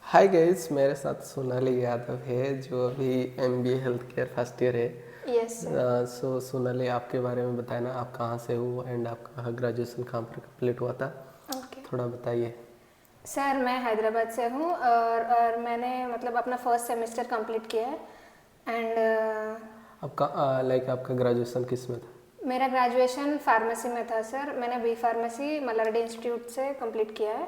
Hi guys, मेरे साथ सोनाली यादव है जो अभी MBA health care first year है। Yes sir. सो सोनाली, आपके बारे में बताए ना, आप कहाँ से हो एंड आपका ग्रेजुएशन कहाँ पर कंप्लीट हुआ था, ओके थोड़ा बताइए। सर, मैं हैदराबाद से हूँ और मैंने मतलब अपना फर्स्ट सेमेस्टर कंप्लीट किया है एंड आपका लाइक आपका ग्रेजुएशन किस में था? मेरा ग्रेजुएशन फार्मेसी में था सर। मैंने बी फार्मेसी मलारडी इंस्टीट्यूट से कंप्लीट किया है।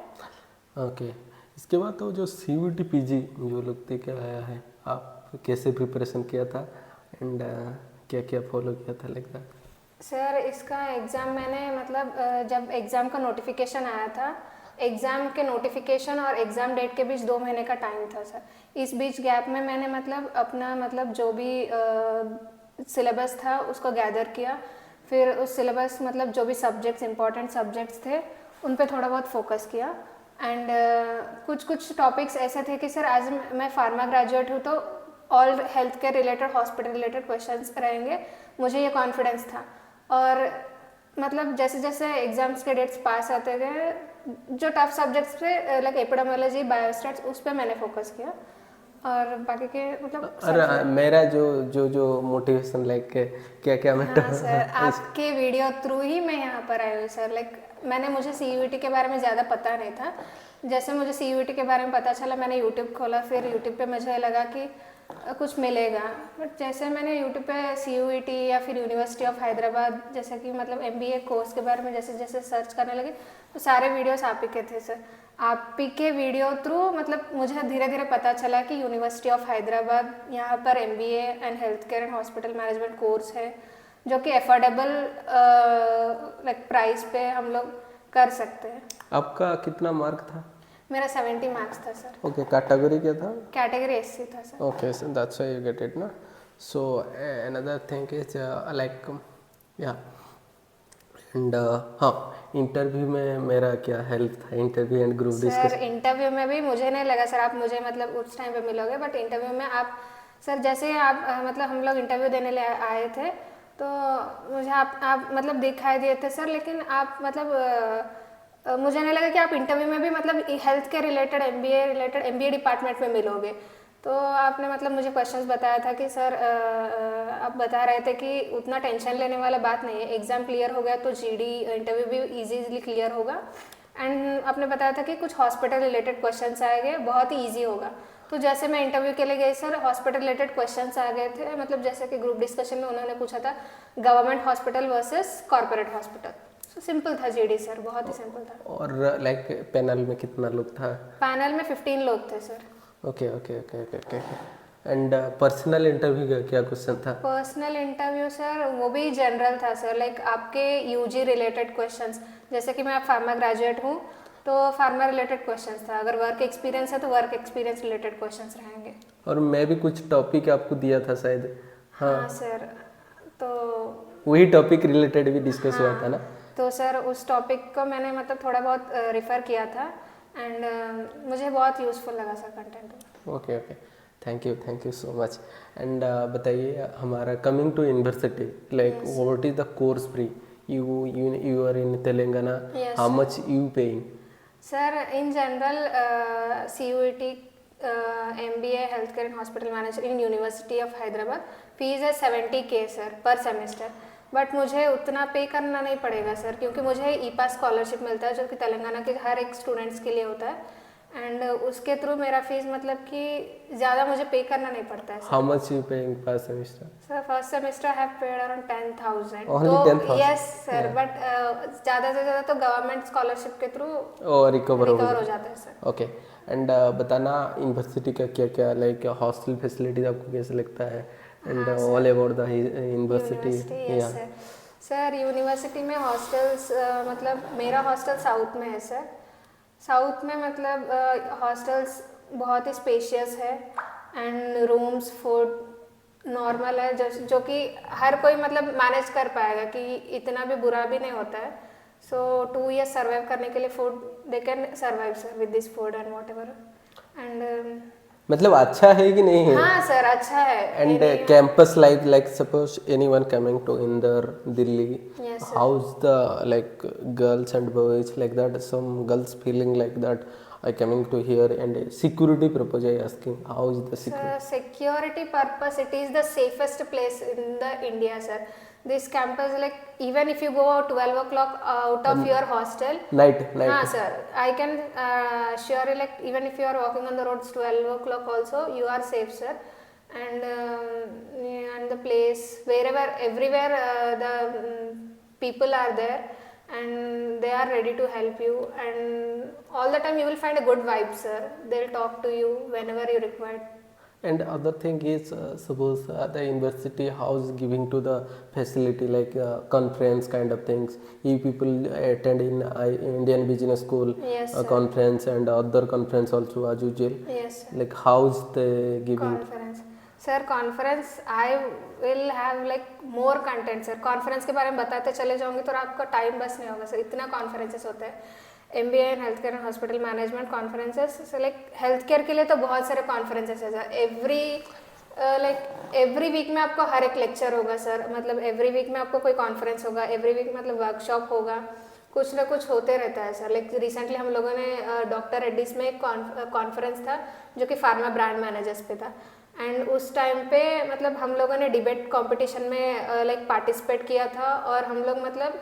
ओके, इसके बाद तो जो सीयूटी पीजी जो लोग दे के आया है, आप कैसे प्रिपरेशन किया था एंड क्या क्या फॉलो किया था लाइक दैट? सर, इसका एग्ज़ाम मैंने मतलब जब एग्ज़ाम का नोटिफिकेशन आया था, एग्ज़ाम के नोटिफिकेशन और एग्ज़ाम डेट के बीच 2 महीने का टाइम था सर। इस बीच गैप में मैंने मतलब अपना मतलब जो भी सिलेबस था उसको गैदर किया। फिर उस सिलेबस मतलब जो भी सब्जेक्ट्स इंपॉर्टेंट सब्जेक्ट्स थे उन पे थोड़ा बहुत फोकस किया एंड कुछ कुछ टॉपिक्स ऐसे थे कि सर आज मैं फार्मा ग्रेजुएट हूँ तो all health care related hospital related questions रहेंगे, मुझे ये कॉन्फिडेंस था। और मतलब जैसे जैसे एग्जाम्स के डेट्स पास आते गए, जो टफ सब्जेक्ट्स पे लाइक एपिडेमियोलॉजी बायोस्टैट्स उस पर मैंने फोकस किया और बाकी के मतलब और मेरा जो जो जो मोटिवेशन लाइक क्या क्या मैं हाँ सर, आपके वीडियो थ्रू ही मैं यहाँ पर आई हूँ सर। लाइक मुझे सीयूईटी के बारे में ज़्यादा पता नहीं था। जैसे मुझे सीयूईटी के बारे में पता चला, मैंने यूट्यूब खोला, फिर यूट्यूब पे मुझे लगा कि कुछ मिलेगा। बट जैसे मैंने यूट्यूब पे सीयूईटी या फिर यूनिवर्सिटी ऑफ हैदराबाद जैसे कि मतलब एमबीए कोर्स के बारे में जैसे जैसे सर्च करने लगी तो सारे वीडियोस आप ही के थे सर। आप ही के वीडियो थ्रू मतलब मुझे धीरे धीरे पता चला कि यूनिवर्सिटी ऑफ हैदराबाद यहाँ पर MBA and health care and hospital management course है जो कि अफोर्डेबल लाइक प्राइस पे हम लोग कर सकते हैं। आपका कितना मार्क था? मेरा 70 मार्क्स था सर। ओके, कैटेगरी क्या था? कैटेगरी एससी था sir. Okay, so that's why you get it, no? So another thing is like yeah, and हाँ, इंटरव्यू में मेरा क्या हेल्प था, interview and group sir discussion? Interview में भी मुझे नहीं लगा सर आप मुझे मतलब उस टाइम पे मिलोगे, बट इंटरव्यू में आप सर जैसे आप मतलब हम लोग इंटरव्यू देने ले आए थे तो मुझे आप मतलब दिखाई दिए थे सर, लेकिन आप मतलब मुझे नहीं लगा कि आप इंटरव्यू में भी मतलब हेल्थ के रिलेटेड एमबीए डिपार्टमेंट में मिलोगे। तो आपने मतलब मुझे क्वेश्चंस बताया था कि सर आप बता रहे थे कि उतना टेंशन लेने वाला बात नहीं है, एग्ज़ाम क्लियर हो गया तो जीडी इंटरव्यू भी इजीली क्लियर होगा। एंड आपने बताया था कि कुछ हॉस्पिटल रिलेटेड क्वेश्चंस आएंगे, बहुत ही ईजी होगा। तो जैसे मैं इंटरव्यू के लिए गई सर, हॉस्पिटल रिलेटेड क्वेश्चंस आ गए थे। मतलब जैसे कि ग्रुप डिस्कशन में उन्होंने पूछा था government hospital versus corporate hospital. तो सिंपल था जीडी सर, बहुत ही सिंपल था। और लाइक पैनल में कितना लोग था? पैनल में 15 लोग थे sir. Okay okay okay okay okay. And personal interview का क्या क्वेश्चन था? पर्सनल इंटरव्यू सर वो भी जनरल था सर, लाइक आपके यूजी रिलेटेड क्वेश्चंस। जैसे कि मैं फार्मा ग्रेजुएट हूँ तो फार्मा रिलेटेड क्वेश्चंस था, अगर वर्क एक्सपीरियंस है तो वर्क एक्सपीरियंस रिलेटेड क्वेश्चंस रहेंगे। और मैं भी कुछ टॉपिक आपको दिया था शायद। हाँ सर, तो वही टॉपिक रिलेटेड भी डिस्कस हुआ था हाँ ना? तो सर उस टॉपिक को मैंने मतलब थोड़ा बहुत रिफ़र किया था एंड मुझे बहुत यूज़फुल लगा sir content. Okay okay, thank you so much. And बताइए, हमारा coming to university, like Yes. What is the course free? You are in Telangana, Yes, how sir. Much you paying? Sir in general CUET MBA health care and hospital manager in university of Hyderabad fees है 70K sir पर semester. But मुझे उतना पे करना नहीं पड़ेगा sir, क्योंकि मुझे ई पास स्कॉलरशिप मिलता है जो कि तेलंगाना के हर एक स्टूडेंट्स के लिए होता है एंड उसके थ्रू मेरा फीस मतलब कि ज़्यादा मुझे पे करना नहीं पड़ता है how sir. Much you paying per semester? Sir first semester have paid around 10,000। Only तो 10,000? यस सर, बट ज़्यादा से ज़्यादा तो गवर्नमेंट स्कॉलरशिप के थ्रू और रिकवर हो हो गया? जाता है सर। ओके। एंड बताना यूनिवर्सिटी का क्या क्या, लाइक हॉस्टल फैसिलिटीज आपको कैसे लगता है एंड हाँ all sir, about the university? University yes sir. Sir university में हॉस्टल्स मतलब मेरा हॉस्टल साउथ में है सर। साउथ में मतलब हॉस्टल्स बहुत ही स्पेशियस है एंड रूम्स फूड नॉर्मल है, जो कि हर कोई मतलब मैनेज कर पाएगा कि इतना भी बुरा भी नहीं होता है। सो 2 ईयर्स सर्वाइव करने के लिए food they can survive sir with this food and what ever and मतलब अच्छा है कि नहीं है? हाँ सर अच्छा है। And campus life, like suppose anyone coming to Indore, Delhi, Yes sir. how's the like girls and boys like that? Some girls feeling like that I coming to here and security purpose I asking how is the security? Security purpose, it is the safest place in the India, sir. This campus, like even if you go out 12 o'clock out of your hostel, Night. sir, I can assure you, like even if you are walking on the roads 12 o'clock also, you are safe, sir. And the place, wherever, everywhere, the people are there, and they are ready to help you, and all the time you will find a good vibe, sir. They'll talk to you whenever you require. And other thing is suppose the university house giving to the facility like conference kind of things. If people attend in Indian Business School Yes, sir. conference and other conference also as usual. Yes, sir. Like how's they giving? Conference, sir, conference I will have like more content, sir. Conference के बारे में बताते चले जाऊंगी तो आपका time बस नहीं होगा, सर. इतना कॉन्फ्रेंसेस होते हैं. MBA in health care and hospital management conferences, like health care के लिए तो बहुत सारे कॉन्फ्रेंसेस है, सर. एवरी वीक में आपको हर एक लेक्चर होगा, सर. मतलब एवरी वीक में आपको कोई कॉन्फ्रेंस होगा, एवरी वीक मतलब वर्कशॉप होगा, कुछ ना कुछ होते रहता है, सर. लाइक रिसेंटली हम लोगों ने डॉक्टर रेड्डीज में एक कॉन्फ्रेंस था जो कि फार्मा ब्रांड मैनेजर्स पे था. एंड उस टाइम पे मतलब हम लोगों ने डिबेट कंपटीशन में लाइक पार्टिसिपेट किया था, और हम लोग मतलब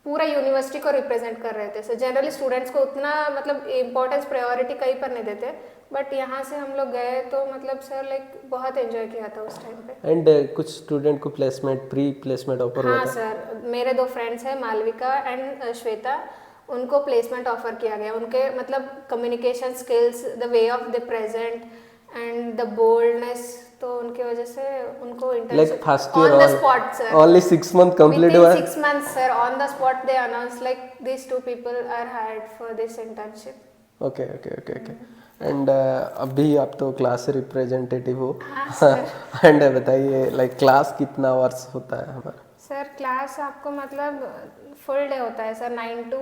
पूरा यूनिवर्सिटी को रिप्रेजेंट कर रहे थे. सो जनरली स्टूडेंट्स को उतना मतलब इम्पोर्टेंस प्रायोरिटी कहीं पर नहीं देते, बट यहाँ से हम लोग गए तो मतलब सर लाइक बहुत एंजॉय किया था उस टाइम पे. एंड कुछ स्टूडेंट को प्लेसमेंट प्री प्लेसमेंट ऑफर हाँ सर, मेरे 2 फ्रेंड्स हैं, मालविका एंड श्वेता. उनको प्लेसमेंट ऑफर किया गया. उनके मतलब communication skills, the way of the present and the boldness, तो उनके वजह से उनको like first year on the spot, sir. only 6 months complete Within हुआ 6 months, sir, on the spot they announced like these 2 people are hired for this internship. Okay. And अभी आप तो class representative हो. एंड बताइए like class कितना hours होता है हमारा? सर क्लास आपको मतलब फुल डे होता है, सर. 9 to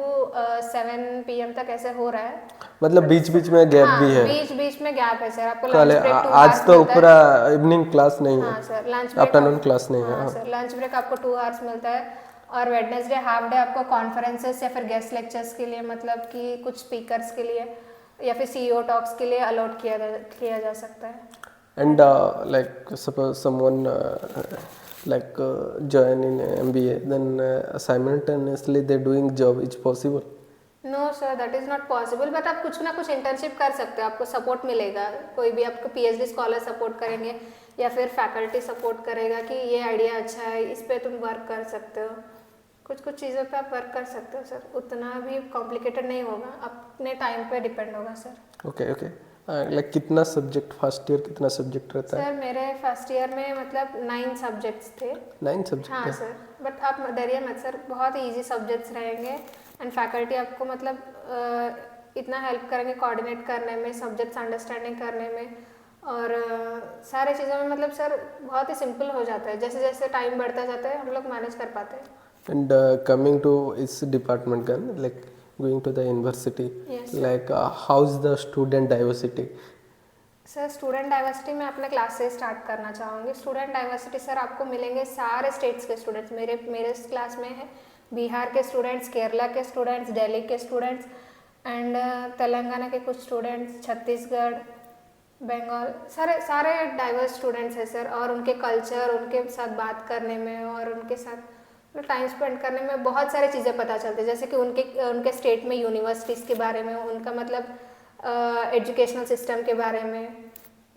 7 PM तक ऐसे हो रहा है. मतलब बीच में गैप भी है? बीच में गैप है, सर. आपको कल लंच ब्रेक 2 आज तो पूरा इवनिंग क्लास नहीं है. हाँ sir, lunch break, afternoon class नहीं है. हाँ सर, लंच ब्रेक आपको 2 आवर्स मिलता है. और वेडनेसडे हाफ डे आपको कॉन्फ्रेंसेस या फिर गेस्ट लेक्चर्स के लिए, मतलब कि कुछ स्पीकर्स के लिए या फिर CEO टॉक्स के लिए अलॉट किया जा सकता है. And like suppose someone like join in MBA, then simultaneously they doing job, is possible? No sir, that is not possible, but आप कुछ ना कुछ इंटर्नशिप कर सकते हो, आपको सपोर्ट मिलेगा. कोई भी आपको PhD स्कॉलर सपोर्ट करेंगे या फिर फैकल्टी सपोर्ट करेगा कि ये आइडिया अच्छा है, इस पे तुम वर्क कर सकते हो. कुछ चीज़ों पे आप वर्क कर सकते हो, सर. उतना भी कॉम्प्लिकेटेड नहीं होगा, अपने टाइम पे डिपेंड होगा, सर. ओके. लाइक कितना सब्जेक्ट फर्स्ट ईयर कितना सब्जेक्ट रहता है? सर मेरे फर्स्ट ईयर में मतलब 9 सब्जेक्ट्स थे. 9 सब्जेक्ट? हाँ सर, बट आप डरिए मत सर, बहुत इजी सब्जेक्ट्स रहेंगे. एंड फैकल्टी आपको मतलब इतना हेल्प करेंगे कोऑर्डिनेट करने में, सब्जेक्ट्स अंडरस्टैंडिंग करने में, और सारे चीज़ों में मतलब सर बहुत ही सिंपल हो जाता है. जैसे जैसे टाइम बढ़ता जाता है हम लोग मैनेज कर पाते हैं. एंड कमिंग टू इस डिपार्टमेंट का like going to the university, yes, like how's the student diversity? Sir student diversity में अपने क्लास से स्टार्ट करना चाहूँगी. स्टूडेंट डाइवर्सिटी सर आपको मिलेंगे सारे स्टेट्स के स्टूडेंट्स. मेरे क्लास में है बिहार के स्टूडेंट्स, केरला के स्टूडेंट्स, दिल्ली के स्टूडेंट्स, एंड तेलंगाना के कुछ स्टूडेंट्स, छत्तीसगढ़, बंगाल, सारे डाइवर्स स्टूडेंट्स हैं सर. और उनके कल्चर, उनके साथ बात करने में और उनके साथ टाइम स्पेंड करने में बहुत सारी चीज़ें पता चलती है. जैसे कि उनके स्टेट में यूनिवर्सिटीज़ के बारे में, उनका मतलब एजुकेशनल सिस्टम के बारे में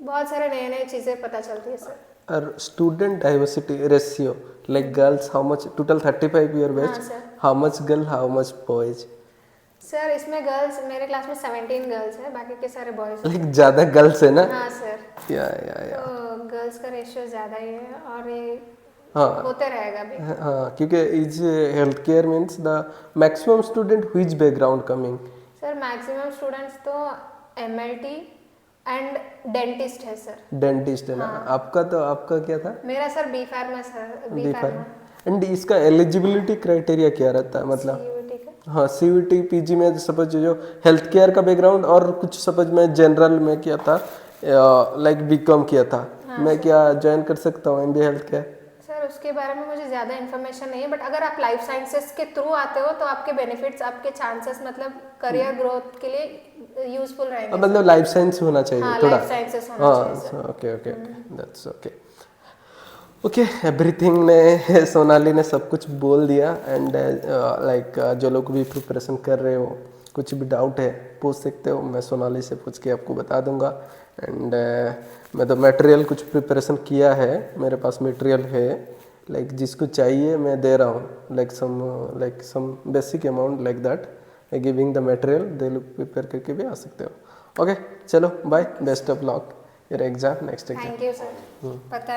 बहुत सारे नए चीज़ें पता चलती है, सर. और student diversity ratio like girls how much total 35 year batch, how much girl how much boys? Sir इसमें गर्ल्स, मेरे क्लास में 17 गर्ल्स है, बाकी के सारे बॉयज. लाइक ज़्यादा गर्ल्स है ना? हाँ सर. या तो गर्ल्स का रेशियो ज़्यादा ही है, और ये हाँ होते रहेगा भी. हाँ, क्योंकि is health care means the maximum student which background coming? Sir maximum students तो MLT एंड डेंटिस्ट है, सर. डेंटिस्ट है ना? हाँ. आपका क्या था? मेरा sir B pharma, sir. B pharma. And इसका एलिजिबिलिटी क्राइटेरिया क्या रहता है? मतलब CUET का? हाँ CUET PG में सपोज जो हेल्थ केयर का बैकग्राउंड, और कुछ सपोज मैं जनरल में किया था, लाइक BCom किया था, मैं क्या ज्वाइन कर सकता हूँ MBA हेल्थ केयर? सर उसके बारे में मुझे ज़्यादा इन्फॉर्मेशन नहीं है, बट अगर आप लाइफ साइंसेस के थ्रू आते हो तो आपके बेनिफिट्स, आपके चांसेस मतलब करियर ग्रोथ के लिए यूजफुल रहेंगे। मतलब लाइफ साइंस होना चाहिए हाँ, थोड़ा। लाइफ साइंसेस होना चाहिए सर। हाँ, okay okay okay, that's okay. Okay, everything ने सोनाली ने सब कुछ बोल दिया। एंड लाइक जो लोग भी प्रिपरेशन कर रहे हो, कुछ भी डाउट है पूछ सकते हो, मैं सोनाली से पूछ के आपको बता दूंगा। एंड मैं तो मटेरियल कुछ प्रिपरेशन किया है, मेरे पास मटेरियल है, लाइक जिसको चाहिए मैं दे रहा हूँ, like some basic amount like that, giving the material, दे लोग प्रिपेयर करके भी आ सकते हो। ओके, चलो bye, best of luck your exam, next exam. Thank you sir. पता